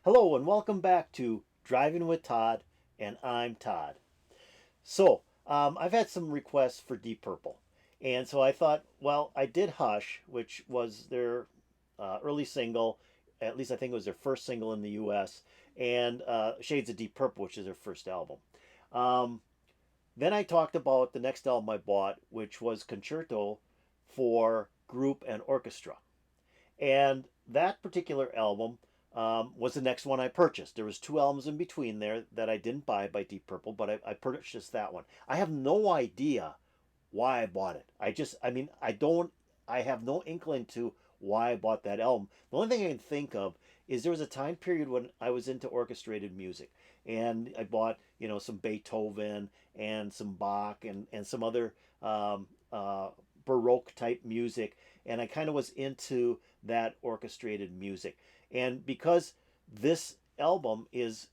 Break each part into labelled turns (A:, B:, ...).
A: Hello and welcome back to Driving with Todd, and I'm Todd. I've had some requests for Deep Purple, and so I thought, well, I did Hush, which was their early single, at least I think it was their first single in the U.S., and Shades of Deep Purple, which is their first album. Um, then I talked about the next album I bought, which was Concerto for group and orchestra. And that particular album was the next one I purchased. There was two albums in between there that I didn't buy by Deep Purple, but I purchased that one. I have no idea why I bought it. I have no inkling to why I bought that album. The only thing I can think of is there was a time period when I was into orchestrated music, and I bought some Beethoven and some Bach and some other Baroque type music, and I kind of was into that orchestrated music. And because this album is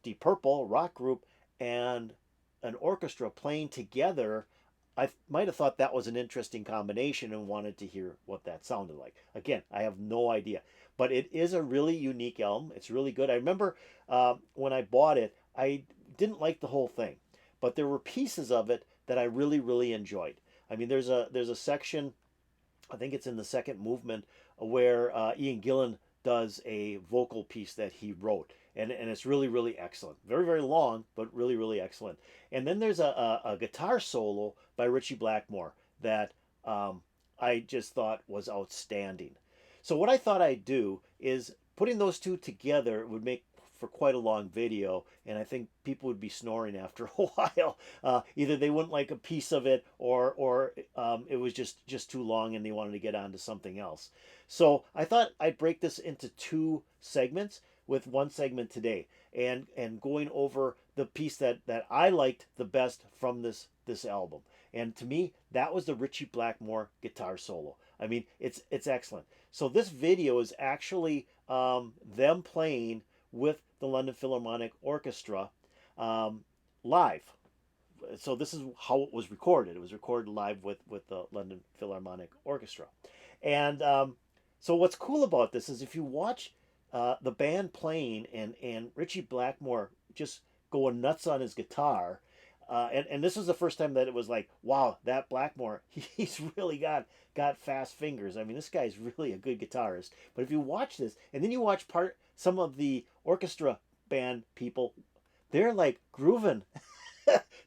A: Deep Purple, rock group, and an orchestra playing together, I might have thought that was an interesting combination and wanted to hear what that sounded like. Again, I have no idea, but it is a really unique album. It's really good. I remember when I bought it, I didn't like the whole thing, but there were pieces of it that I really, really enjoyed. I mean, there's a section, I think it's in the second movement, where Ian Gillan does a vocal piece that he wrote, and it's really, really excellent. Very, very long, but really, really excellent. And then there's a guitar solo by Ritchie Blackmore that I just thought was outstanding. So what I thought I'd do is putting those two together would make for quite a long video, and I think people would be snoring after a while. Either they wouldn't like a piece of it, or it was just too long and they wanted to get on to something else. So I thought I'd break this into two segments, with one segment today, and going over the piece that I liked the best from this album. And to me, that was the Ritchie Blackmore guitar solo. I mean, it's excellent. So this video is actually them playing with the London Philharmonic Orchestra live. So this is how it was recorded. It was recorded live with the London Philharmonic Orchestra. And so what's cool about this is if you watch the band playing and Ritchie Blackmore just going nuts on his guitar, and this was the first time that it was like, wow, that Blackmore, he's really got fast fingers. I mean, this guy's really a good guitarist. But if you watch this, and then you watch some of the orchestra band people, they're like grooving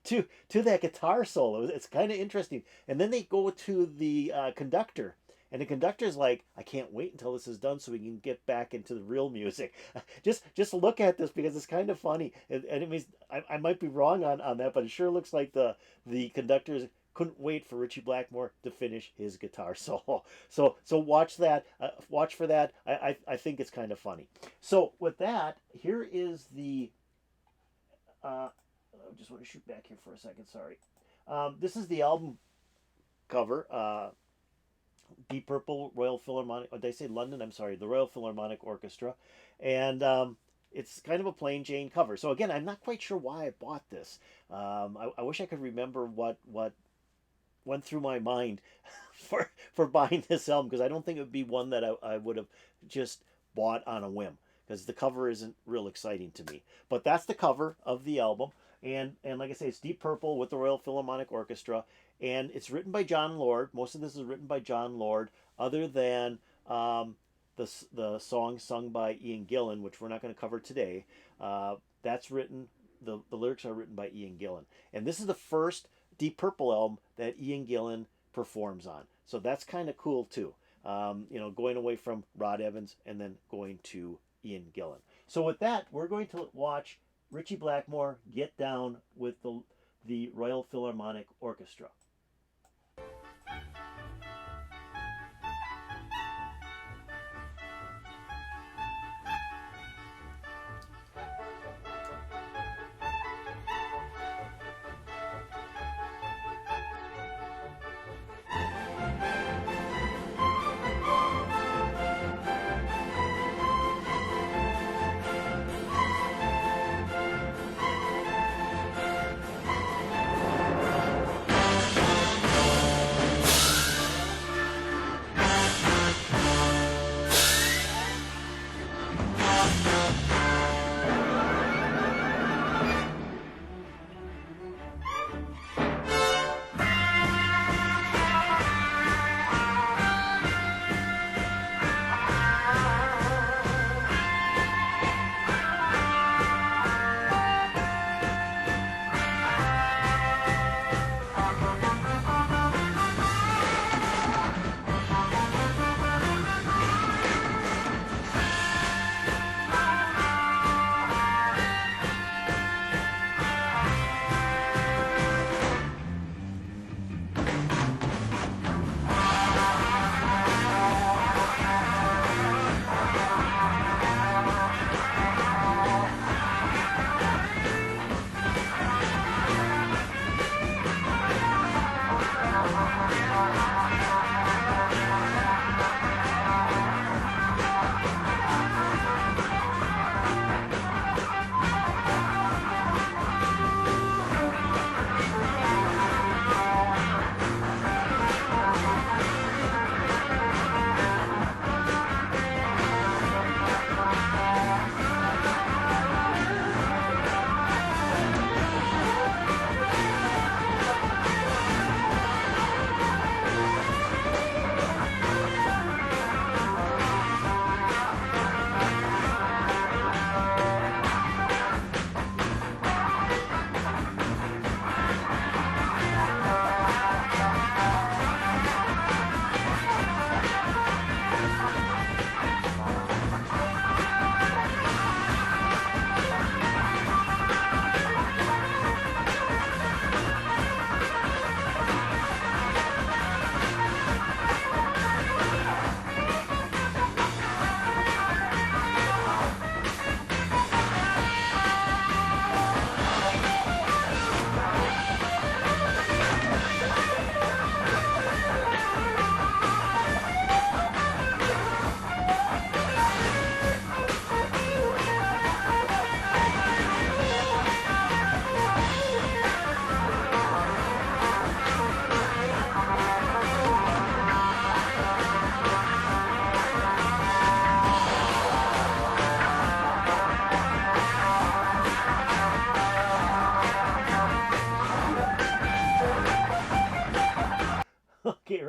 A: to that guitar solo. It's kind of interesting. And then they go to the conductor. And the conductor's like, I can't wait until this is done so we can get back into the real music. Just look at this because it's kind of funny. And it means I might be wrong on that, but it sure looks like the conductors couldn't wait for Ritchie Blackmore to finish his guitar solo. So watch that. Watch for that. I think it's kind of funny. So with that, here is the. I just want to shoot back here for a second. Sorry. This is the album cover. Deep Purple, Royal Philharmonic. Did I say London? I'm sorry, the Royal Philharmonic Orchestra, and it's kind of a plain Jane cover. So again, I'm not quite sure why I bought this. I wish I could remember what went through my mind for buying this album, because I don't think it would be one that I would have just bought on a whim, because the cover isn't real exciting to me. But that's the cover of the album, and like I say, it's Deep Purple with the Royal Philharmonic Orchestra, and it's written by John Lord. Most of this is written by John Lord, other than the song sung by Ian Gillan, which we're not going to cover today. That's written. The lyrics are written by Ian Gillan, and this is the first Deep Purple album that Ian Gillan performs on. So that's kind of cool too. Going away from Rod Evans and then going to Ian Gillan. So with that, we're going to watch Ritchie Blackmore get down with the Royal Philharmonic Orchestra.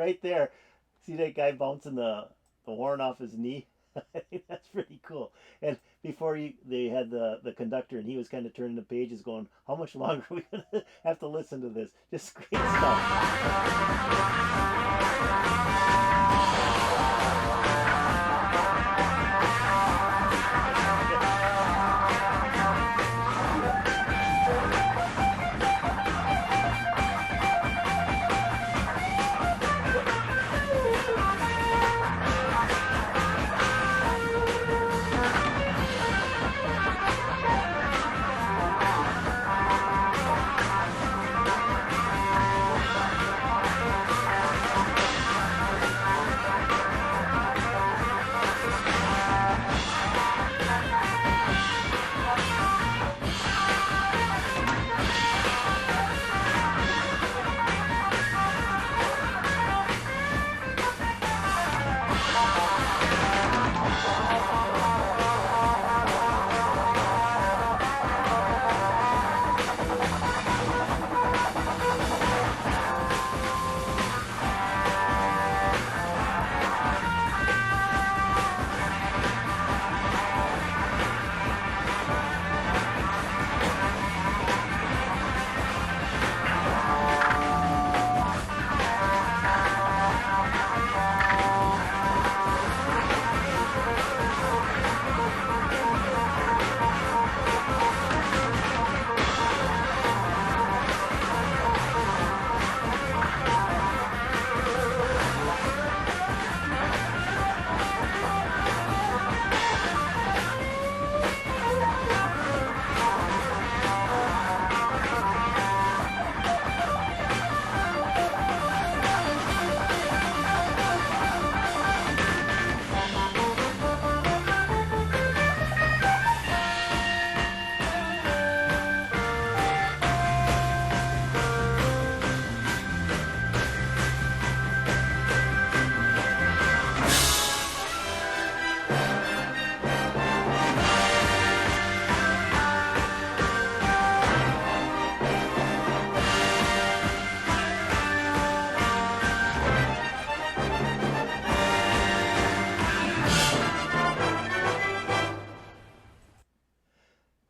A: right there. See that guy bouncing the horn off his knee? I think that's pretty cool. And before they had the conductor, and he was kind of turning the pages, going, "How much longer are we gonna have to listen to this?" Just great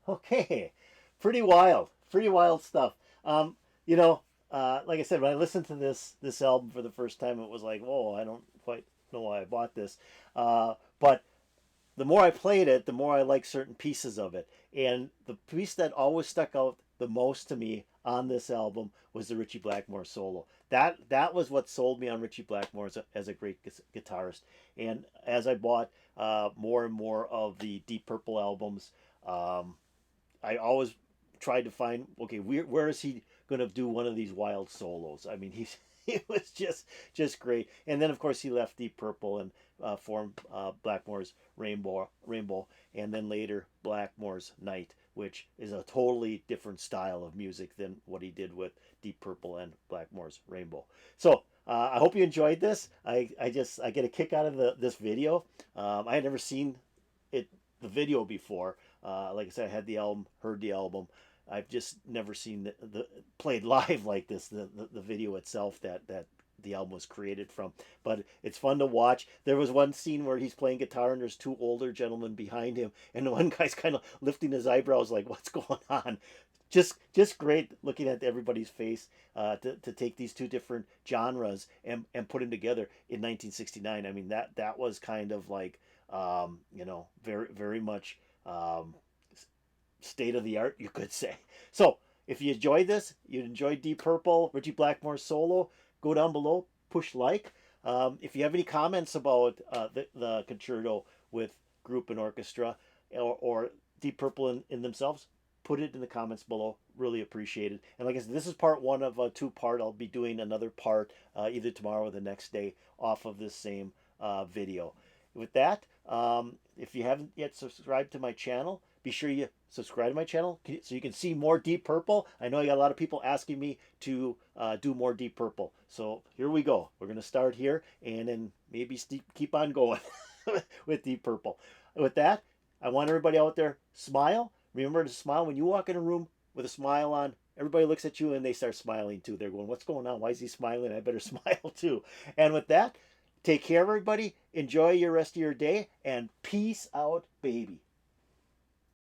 A: Okay, pretty wild stuff. Um, you know, like I said, when I listened to this album for the first time, it was like, whoa, I don't quite know why I bought this. But the more I played it, the more I liked certain pieces of it. And the piece that always stuck out the most to me on this album was the Ritchie Blackmore solo. That was what sold me on Ritchie Blackmore as a great guitarist. And as I bought more and more of the Deep Purple albums, um, I always tried to find, okay, where is he going to do one of these wild solos? I mean, he's it was just great. And then of course he left Deep Purple and formed Blackmore's Rainbow, and then later Blackmore's Night, which is a totally different style of music than what he did with Deep Purple and Blackmore's Rainbow. So I hope you enjoyed this. I get a kick out of this video. I had never seen it the video before. Like I said, I had the album, heard the album. I've just never seen the played live like this. The video itself that the album was created from, but it's fun to watch. There was one scene where he's playing guitar and there's two older gentlemen behind him, and the one guy's kind of lifting his eyebrows like, "What's going on?" Just great looking at everybody's face to take these two different genres and put them together in 1969. I mean that was kind of like very much state of the art, you could say. So if you enjoyed this, you enjoyed Deep Purple, Ritchie Blackmore solo, go down below, push like. If you have any comments about the concerto with group and orchestra, or Deep Purple in themselves, put it in the comments below. Really appreciate it. And like I said, this is part one of a two-part. I'll be doing another part either tomorrow or the next day off of this same video. With that, if you haven't yet subscribed to my channel, be sure you subscribe to my channel so you can see more Deep Purple. I know I got a lot of people asking me to do more Deep Purple. So here we go. We're going to start here and then maybe keep on going with Deep Purple. With that, I want everybody out there, smile. Remember to smile when you walk in a room with a smile on. everybody looks at you and they start smiling too. They're going, what's going on? Why is he smiling? I better smile too. And with that, take care, everybody. Enjoy your rest of your day, and peace out, baby.